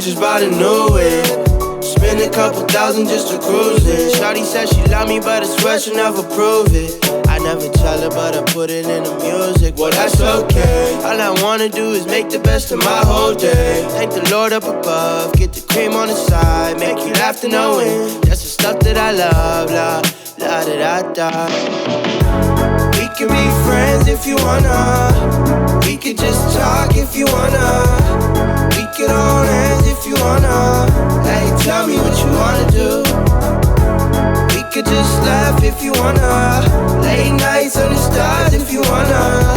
mattress by the new way. Spend a couple thousand just to cruise it. Shawty said she love me, but I swear she'll never prove it. I never tell her, but I put it in the music. Well, that's okay. All I wanna do is make the best of my whole day. Thank the Lord up above, get the cream on the side, make you laugh to know it. That's the stuff that I love, la da da da. We can be friends if you wanna. We could just talk if you wanna. We could hold hands if you wanna. Hey, tell me what you wanna do. We could just laugh if you wanna. Late nights under stars if you wanna.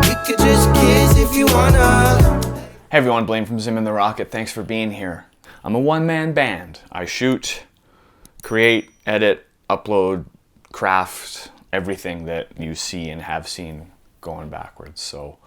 We could just kiss if you wanna. Hey everyone, Blaine from Zim and the Rocket. Thanks for being here. I'm a one-man band. I shoot, create, edit, upload, craft, everything that you see and have seen going backwards. So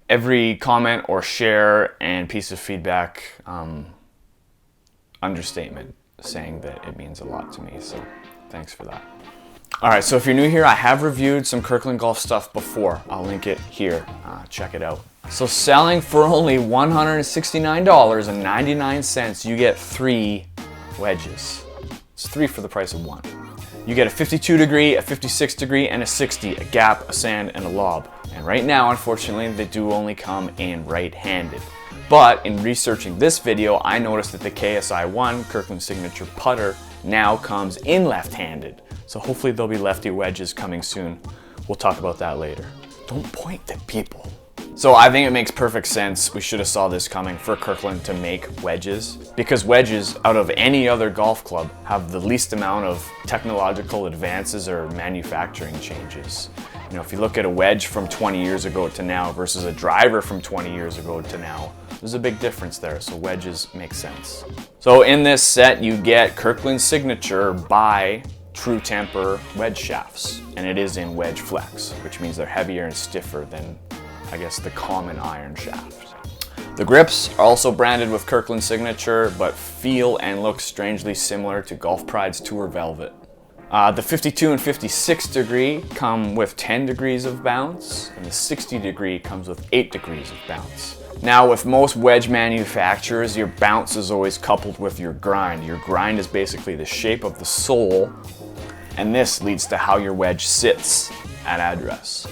every comment or share and piece of feedback, understatement, saying that it means a lot to me. So thanks for that. All right, so if you're new here, I have reviewed some Kirkland golf stuff before. I'll link it here. Check it out. So selling for only $169.99, you get 3 wedges. It's 3 for the price of 1. You get a 52 degree, a 56 degree, and a 60, a gap, a sand, and a lob. And right now, unfortunately, they do only come in right-handed. But in researching this video, I noticed that the KSI-1, Kirkland Signature Putter, now comes in left-handed. So hopefully there'll be lefty wedges coming soon. We'll talk about that later. Don't point at people. So I think it makes perfect sense, we should have saw this coming, for Kirkland to make wedges, because wedges, out of any other golf club, have the least amount of technological advances or manufacturing changes. You know, if you look at a wedge from 20 years ago to now versus a driver from 20 years ago to now, there's a big difference there, so wedges make sense. So in this set, you get Kirkland Signature by True Temper wedge shafts, and it is in wedge flex, which means they're heavier and stiffer than, I guess, the common iron shaft. The grips are also branded with Kirkland Signature, but feel and look strangely similar to Golf Pride's Tour Velvet. The 52 and 56 degree come with 10 degrees of bounce, and the 60 degree comes with 8 degrees of bounce. Now, with most wedge manufacturers, your bounce is always coupled with your grind. Your grind is basically the shape of the sole, and this leads to how your wedge sits at address.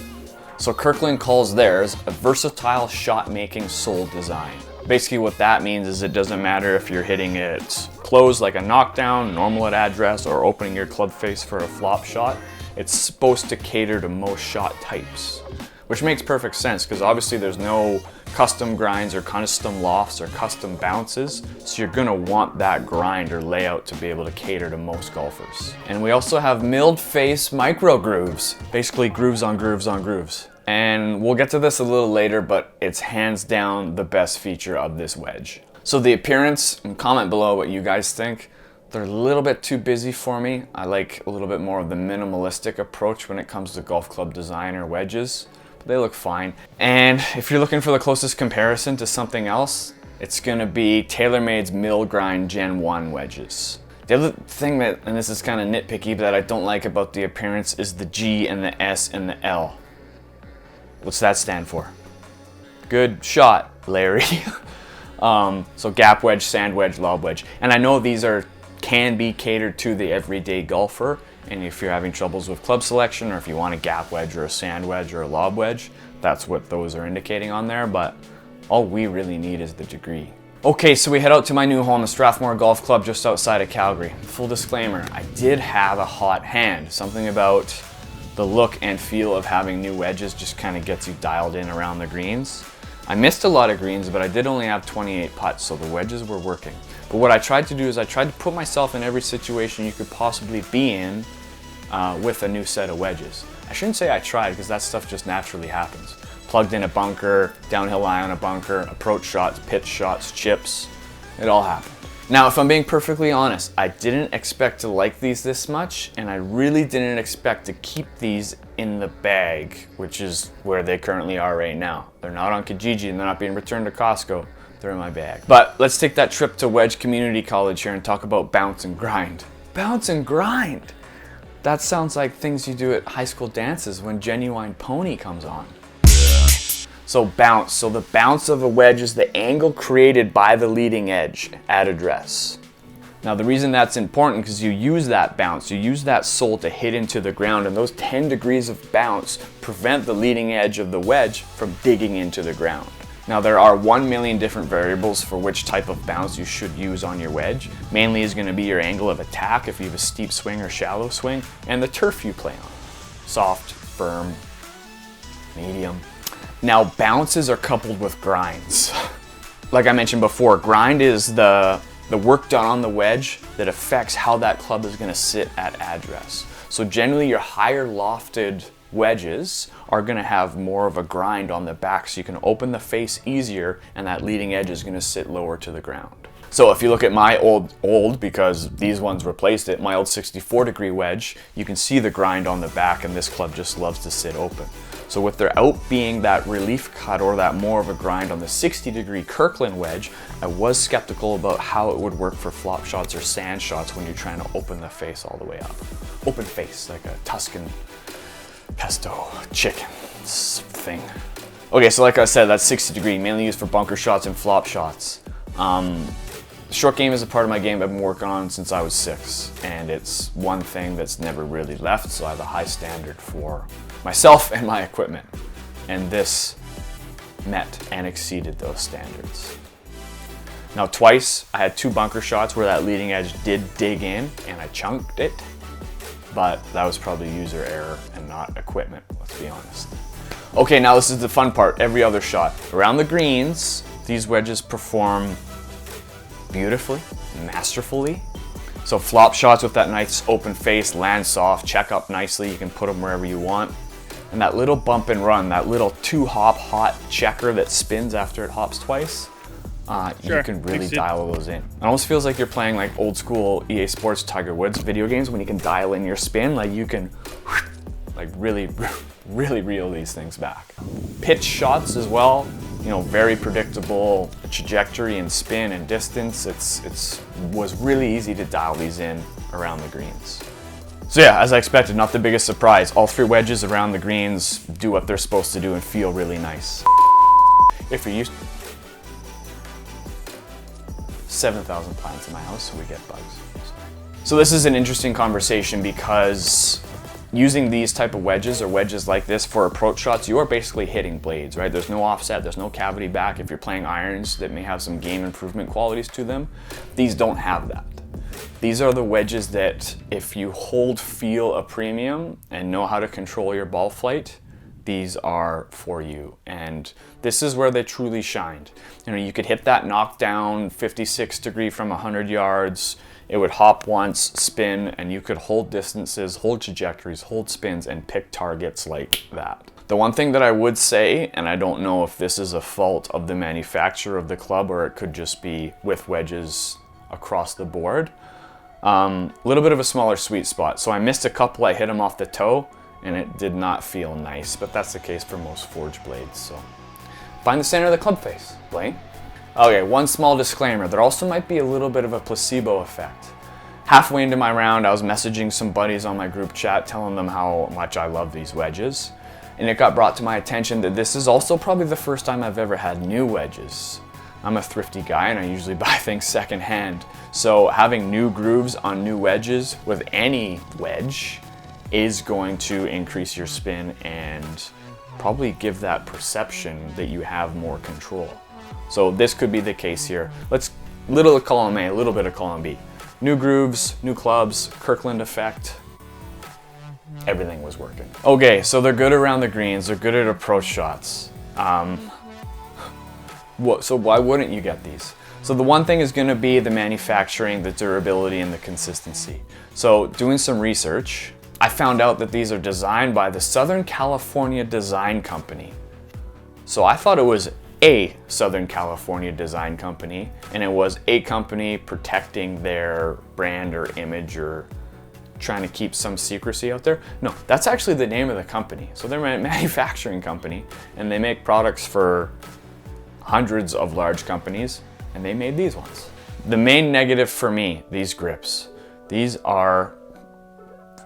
So Kirkland calls theirs a versatile shot-making sole design. Basically what that means is it doesn't matter if you're hitting it closed like a knockdown, normal at address, or opening your club face for a flop shot. It's supposed to cater to most shot types, which makes perfect sense because obviously there's no custom grinds or custom lofts or custom bounces, so you're gonna want that grind or layout to be able to cater to most golfers. And we also have milled face micro grooves, basically grooves on grooves on grooves. And we'll get to this a little later, but it's hands down the best feature of this wedge. So the appearance, comment below what you guys think. They're a little bit too busy for me. I like a little bit more of the minimalistic approach when it comes to golf club design or wedges. They look fine. And if you're looking for the closest comparison to something else, it's gonna be TaylorMade's Mill Grind Gen 1 wedges. The other thing that, and this is kind of nitpicky, but that I don't like about the appearance is the G and the S and the L. What's that stand for? Good shot, Larry. So gap wedge, sand wedge, lob wedge. And I know these can be catered to the everyday golfer, and if you're having troubles with club selection, or if you want a gap wedge or a sand wedge or a lob wedge, that's what those are indicating on there, but all we really need is the degree. Okay, so we head out to my new home, the Strathmore Golf Club just outside of Calgary. Full disclaimer, I did have a hot hand. Something about the look and feel of having new wedges just kind of gets you dialed in around the greens. I missed a lot of greens, but I did only have 28 putts, so the wedges were working. But what I tried to do is I tried to put myself in every situation you could possibly be in with a new set of wedges. I shouldn't say I tried, because that stuff just naturally happens. Plugged in a bunker, downhill lie on a bunker, approach shots, pitch shots, chips, it all happened. Now, if I'm being perfectly honest, I didn't expect to like these this much, and I really didn't expect to keep these in the bag, which is where they currently are right now. They're not on Kijiji and they're not being returned to Costco. They're in my bag. But let's take that trip to Wedge Community College here and talk about bounce and grind. Bounce and grind! That sounds like things you do at high school dances when Genuine Pony comes on. So bounce. So the bounce of a wedge is the angle created by the leading edge at address. Now the reason that's important because you use that bounce, you use that sole to hit into the ground, and those 10 degrees of bounce prevent the leading edge of the wedge from digging into the ground. Now there are 1 million different variables for which type of bounce you should use on your wedge. Mainly is going to be your angle of attack if you have a steep swing or shallow swing, and the turf you play on. Soft, firm, medium. Now bounces are coupled with grinds. Like I mentioned before, grind is the work done on the wedge that affects how that club is going to sit at address. So generally your higher lofted wedges are going to have more of a grind on the back, so you can open the face easier and that leading edge is going to sit lower to the ground. So if you look at my old because these ones replaced it, my old 64-degree wedge, you can see the grind on the back, and this club just loves to sit open. So with there out being that relief cut or that more of a grind on the 60-degree Kirkland wedge, I was skeptical about how it would work for flop shots or sand shots when you're trying to open the face all the way up. Open face, like a Tuscan pesto chicken thing. Okay, so like I said, that's 60-degree, mainly used for bunker shots and flop shots. Short game is a part of my game I've been working on since I was 6, and it's one thing that's never really left, so I have a high standard for myself and my equipment, and this met and exceeded those standards. Now twice I had 2 bunker shots where that leading edge did dig in and I chunked it, but that was probably user error and not equipment, let's be honest. Okay, now this is the fun part, every other shot. Around the greens, these wedges perform beautifully, masterfully. So flop shots with that nice open face, land soft, check up nicely, you can put them wherever you want. And that little bump and run, that little 2-hop hot checker that spins after it hops twice, you can really dial those in. It almost feels like you're playing like old school EA Sports Tiger Woods video games when you can dial in your spin, like you can like really reel these things back. Pitch shots as well, you know, very predictable trajectory and spin and distance. It was really easy to dial these in around the greens. So yeah, as I expected, not the biggest surprise. All 3 wedges around the greens do what they're supposed to do and feel really nice. If you're used 7,000 plants in my house, so we get bugs. So this is an interesting conversation because using these type of wedges or wedges like this for approach shots, you are basically hitting blades, right? There's no offset, there's no cavity back. If you're playing irons that may have some game improvement qualities to them, these don't have that. These are the wedges that if you hold feel a premium and know how to control your ball flight, these are for you. And this is where they truly shined. You know, you could hit that knockdown 56 degree from 100 yards, it would hop once, spin, and you could hold distances, hold trajectories, hold spins, and pick targets like that. The one thing that I would say, and I don't know if this is a fault of the manufacturer of the club or it could just be with wedges across the board, a little bit of a smaller sweet spot. So I missed a couple, I hit them off the toe, and it did not feel nice, but that's the case for most forged blades. So find the center of the club face, Blaine. Okay, one small disclaimer, there also might be a little bit of a placebo effect. Halfway into my round, I was messaging some buddies on my group chat telling them how much I love these wedges, and it got brought to my attention that this is also probably the first time I've ever had new wedges. I'm a thrifty guy and I usually buy things secondhand, so having new grooves on new wedges with any wedge is going to increase your spin and probably give that perception that you have more control. So this could be the case here. Let's little of column A, a little bit of column B. New grooves, new clubs, Kirkland effect. Everything was working. Okay, so they're good around the greens. They're good at approach shots. So why wouldn't you get these? So the one thing is going to be the manufacturing, the durability, and the consistency. So doing some research, I found out that these are designed by the Southern California Design Company. So I thought it was a Southern California design company, and it was a company protecting their brand or image or trying to keep some secrecy out there. No, that's actually the name of the company. So they're a manufacturing company, and they make products for hundreds of large companies, and they made these ones. The main negative for me, these grips, these are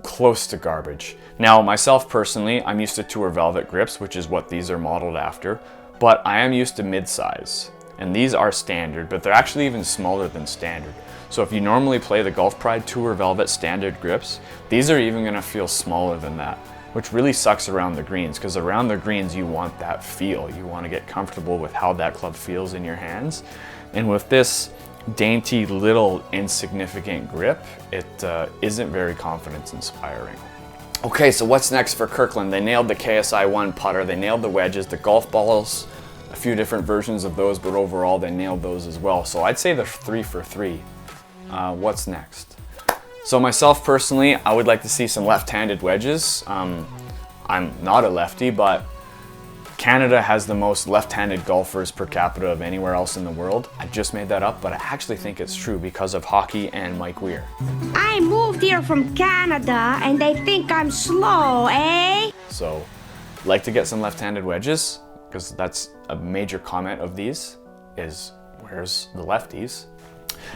close to garbage. Now, myself personally, I'm used to Tour Velvet grips, which is what these are modeled after. but I am used to mid-size. And these are standard, but they're actually even smaller than standard. So if you normally play the Golf Pride Tour Velvet standard grips, these are even gonna feel smaller than that, which really sucks around the greens, because around the greens you want that feel. You wanna get comfortable with how that club feels in your hands. And with this dainty little insignificant grip, it isn't very confidence inspiring. Okay, so what's next for Kirkland? They nailed the KSI 1 putter, they nailed the wedges, the golf balls, a few different versions of those, but overall they nailed those as well. So I'd say they're 3 for 3. What's next? So myself personally, I would like to see some left-handed wedges. I'm not a lefty, but Canada has the most left-handed golfers per capita of anywhere else in the world. I just made that up, but I actually think it's true because of hockey and Mike Weir. I moved here from Canada and they think I'm slow, eh? So, like to get some left-handed wedges, because that's a major comment of these, is where's the lefties?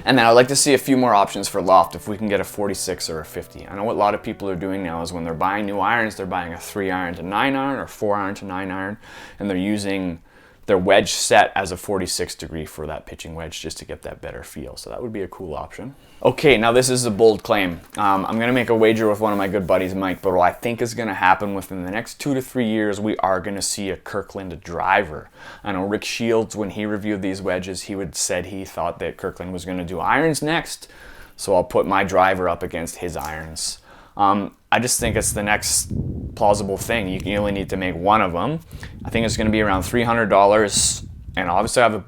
And then I'd like to see a few more options for loft if we can get a 46 or a 50. I know what a lot of people are doing now is when they're buying new irons, they're buying a 3-iron to 9-iron or 4-iron to 9-iron, and they're using their wedge set as a 46 degree for that pitching wedge just to get that better feel. So that would be a cool option. Okay, now this is a bold claim. I'm gonna make a wager with one of my good buddies, Mike, but what I think is gonna happen within the next 2 to 3 years, we are gonna see a Kirkland driver. I know Rick Shields, when he reviewed these wedges, said he thought that Kirkland was gonna do irons next, so I'll put my driver up against his irons. I just think it's the next plausible thing. You only need to make one of them. I think it's gonna be around $300, and obviously I have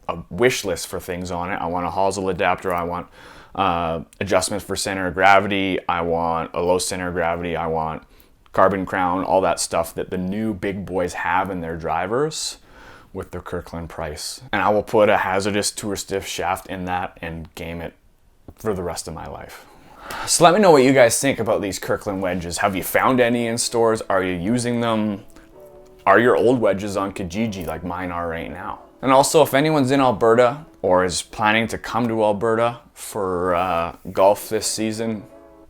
a wish list for things on it. I want a hosel adapter, I want adjustments for center of gravity, I want a low center of gravity, I want carbon crown, all that stuff that the new big boys have in their drivers with their Kirkland price. And I will put a hazardous tour stiff shaft in that and game it for the rest of my life. So let me know what you guys think about these Kirkland wedges. Have you found any in stores? Are you using them? Are your old wedges on Kijiji like mine are right now? And also, if anyone's in Alberta or is planning to come to Alberta for golf this season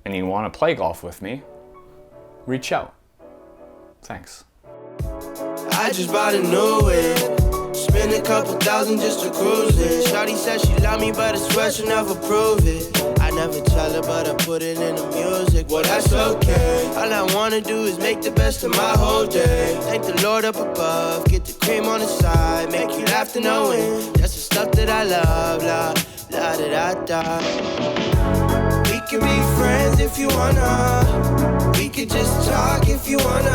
and you want to play golf with me, reach out. Thanks. I just bought a new whip, spend a couple thousand just to cruise it. Shawty said she love me, but I swear she'll never prove it. I never tell her, but I put it in the music. Well, that's okay. All I wanna do is make the best of my whole day. Thank the Lord up above, get the cream on the side, make you laugh to no end. That's the stuff that I love, la da da da. We can be friends if you wanna. We could just talk if you wanna.